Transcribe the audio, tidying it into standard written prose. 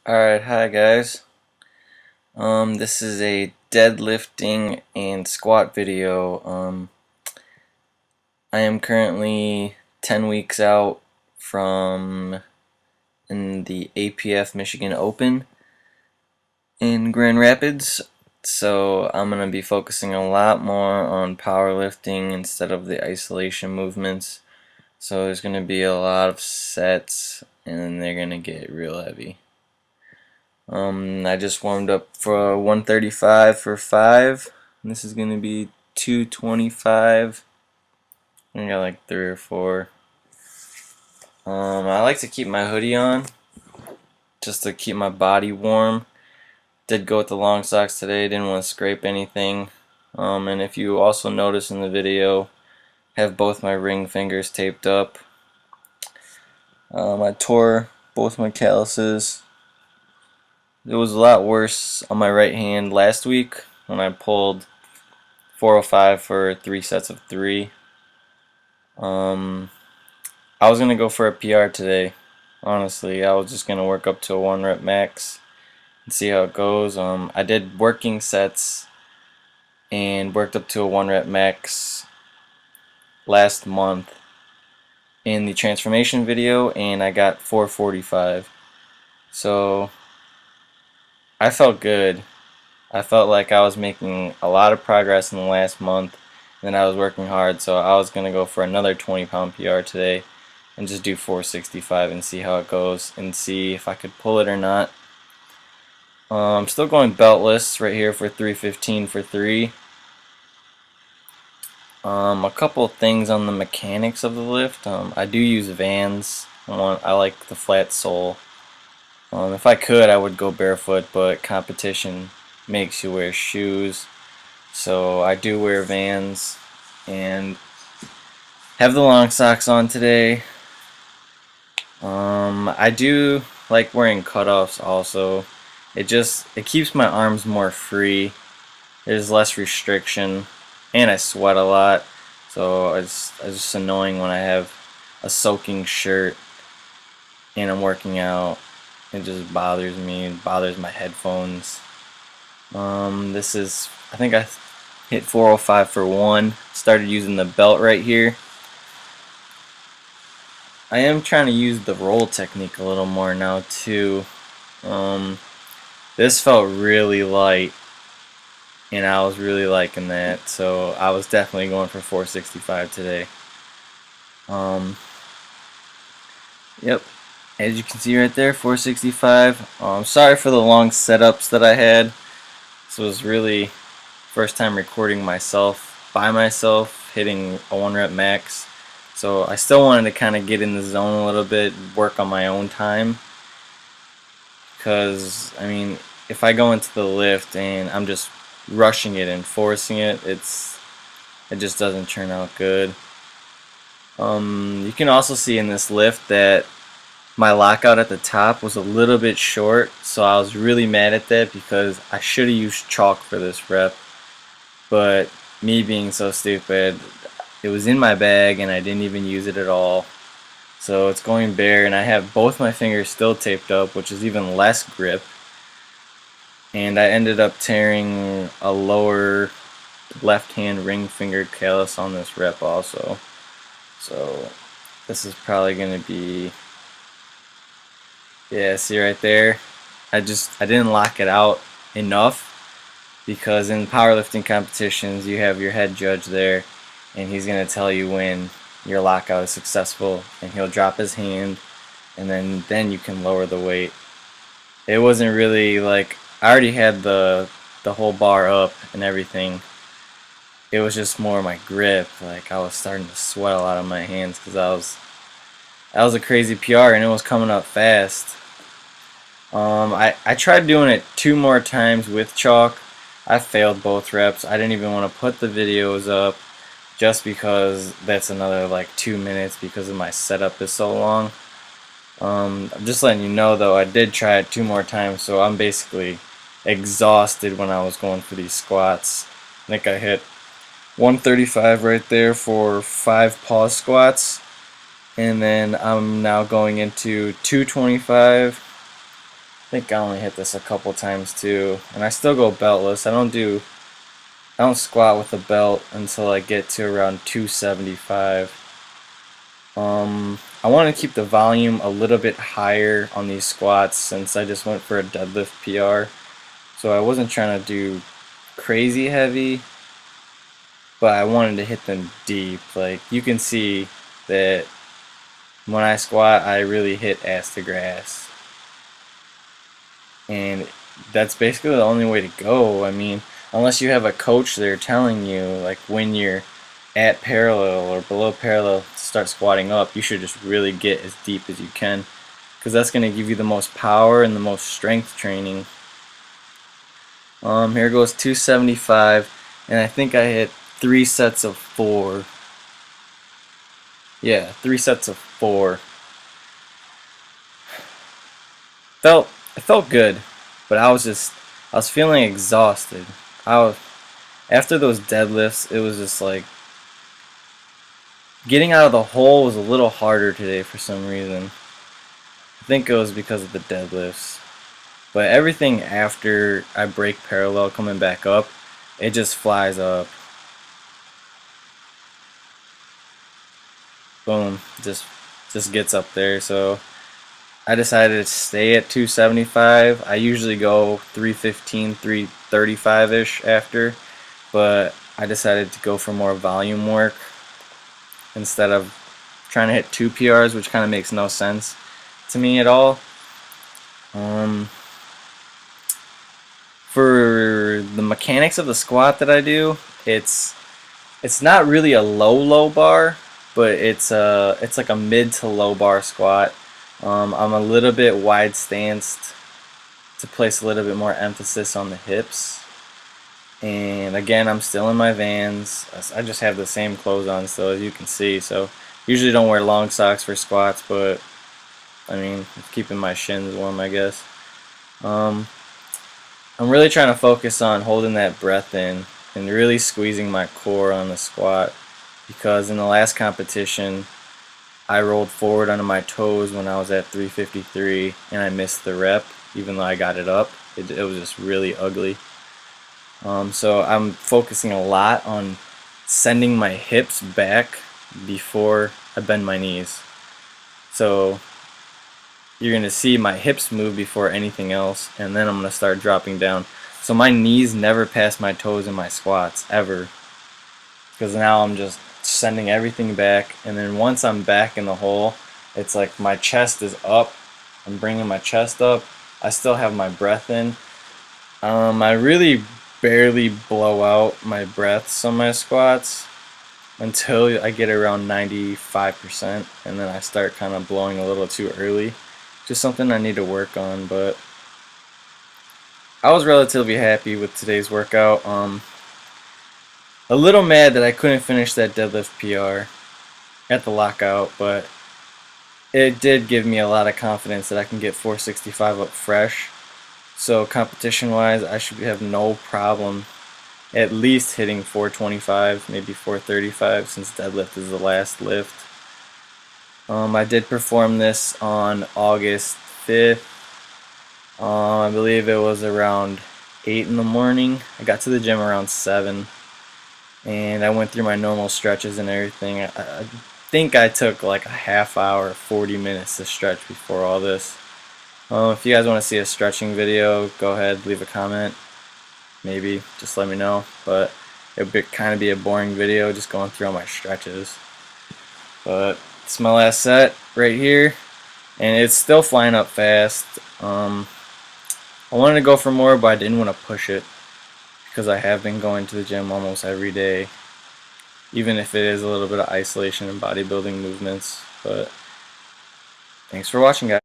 Alright, hi guys. This is a deadlifting and squat video. I am currently 10 weeks out from in the APF Michigan Open in Grand Rapids, so I'm going to be focusing a lot more on powerlifting instead of the isolation movements. So there's going to be a lot of sets and they're going to get real heavy. I just warmed up for 135 for 5. This is going to be 225. I got like 3 or 4. I like to keep my hoodie on just to keep my body warm. Did go with the long socks today, didn't want to scrape anything. And if you also notice in the video, I have both my ring fingers taped up. I tore both my calluses. It was a lot worse on my right hand last week when I pulled 405 for 3 sets of 3. I was gonna go for a PR today. Honestly, I was just gonna work up to a 1 rep max and see how it goes. I did working sets and worked up to a 1 rep max last month in the transformation video, and I got 445. So I felt good. I felt like I was making a lot of progress in the last month, and then I was working hard, so I was going to go for another 20-pound PR today and just do 465 and see how it goes and see if I could pull it or not. I'm still going beltless right here for 315 for 3. A couple of things on the mechanics of the lift. I do use Vans. I like the flat sole. If I could, I would go barefoot, but competition makes you wear shoes. So I do wear Vans and have the long socks on today. I do like wearing cutoffs also. It keeps my arms more free. There's less restriction, and I sweat a lot, so it's just annoying when I have a soaking shirt and I'm working out. It just bothers me. It bothers my headphones. I think I hit 405 for 1. Started using the belt right here. I am trying to use the roll technique a little more now too. This felt really light, and I was really liking that, so I was definitely going for 465 today. Yep, as you can see right there, 465. Sorry for the long setups that I had. This was really first time recording myself by myself, hitting a 1 rep max. So I still wanted to kind of get in the zone a little bit, work on my own time. Because, I mean, if I go into the lift and I'm just rushing it and forcing it, it just doesn't turn out good. You can also see in this lift that my lockout at the top was a little bit short, so I was really mad at that because I should have used chalk for this rep, but me being so stupid, it was in my bag and I didn't even use it at all. So it's going bare, and I have both my fingers still taped up, which is even less grip, and I ended up tearing a lower left hand ring finger callus on this rep also. So this is probably going to be, yeah, see right there, I didn't lock it out enough, because in powerlifting competitions you have your head judge there and he's going to tell you when your lockout is successful, and he'll drop his hand and then you can lower the weight. It wasn't really like, I already had the whole bar up and everything. It was just more my grip. Like, I was starting to sweat a lot on my hands because that was a crazy PR and it was coming up fast. I tried doing it 2 more times with chalk. I failed both reps. I didn't even want to put the videos up just because that's another like 2 minutes because of my setup is so long. I'm just letting you know though, I did try it 2 more times, so I'm basically exhausted when I was going for these squats. I think I hit 135 right there for 5 pause squats, and then I'm now going into 225 think I only hit this a couple times too, and I still go beltless. I don't squat with a belt until I get to around 275. I want to keep the volume a little bit higher on these squats since I just went for a deadlift PR. So I wasn't trying to do crazy heavy, but I wanted to hit them deep. Like you can see that when I squat, I really hit ass to grass. And that's basically the only way to go. I mean, unless you have a coach there telling you, like when you're at parallel or below parallel to start squatting up, you should just really get as deep as you can, because that's going to give you the most power and the most strength training. Here goes 275, and I think I hit 3 sets of 4. Yeah, 3 sets of 4. It felt good, but I was feeling exhausted. After those deadlifts, it was just like getting out of the hole was a little harder today for some reason. I think it was because of the deadlifts. But everything after I break parallel coming back up, it just flies up. Boom, just gets up there. So I decided to stay at 275. I usually go 315, 335-ish after, but I decided to go for more volume work instead of trying to hit 2 PRs, which kind of makes no sense to me at all. For the mechanics of the squat that I do, it's not really a low bar, but it's like a mid to low bar squat. I'm a little bit wide stanced to place a little bit more emphasis on the hips. And again, I'm still in my Vans. I just have the same clothes on still, as you can see. So usually don't wear long socks for squats, but I mean, it's keeping my shins warm, I guess. I'm really trying to focus on holding that breath in and really squeezing my core on the squat, because in the last competition I rolled forward onto my toes when I was at 353 and I missed the rep even though I got it up. It was just really ugly. So I'm focusing a lot on sending my hips back before I bend my knees. So you're going to see my hips move before anything else, and then I'm going to start dropping down. So my knees never pass my toes in my squats, ever. Because now I'm just sending everything back, and then once I'm back in the hole, it's like my chest is up. I'm bringing my chest up. I still have my breath in. I really barely blow out my breaths on my squats until I get around 95%, and then I start kind of blowing a little too early. Just something I need to work on, but I was relatively happy with today's workout. A little mad that I couldn't finish that deadlift PR at the lockout, but it did give me a lot of confidence that I can get 465 up fresh. So competition wise, I should have no problem at least hitting 425, maybe 435, since deadlift is the last lift. I did perform this on August 5th. I believe it was around 8 in the morning. I got to the gym around 7, and I went through my normal stretches and everything. I think I took like a half hour, 40 minutes to stretch before all this. If you guys want to see a stretching video, go ahead, leave a comment. Maybe, just let me know. But it would kind of be a boring video just going through all my stretches. But it's my last set right here, and it's still flying up fast. I wanted to go for more, but I didn't want to push it because I have been going to the gym almost every day, even if it is a little bit of isolation and bodybuilding movements. But thanks for watching, guys.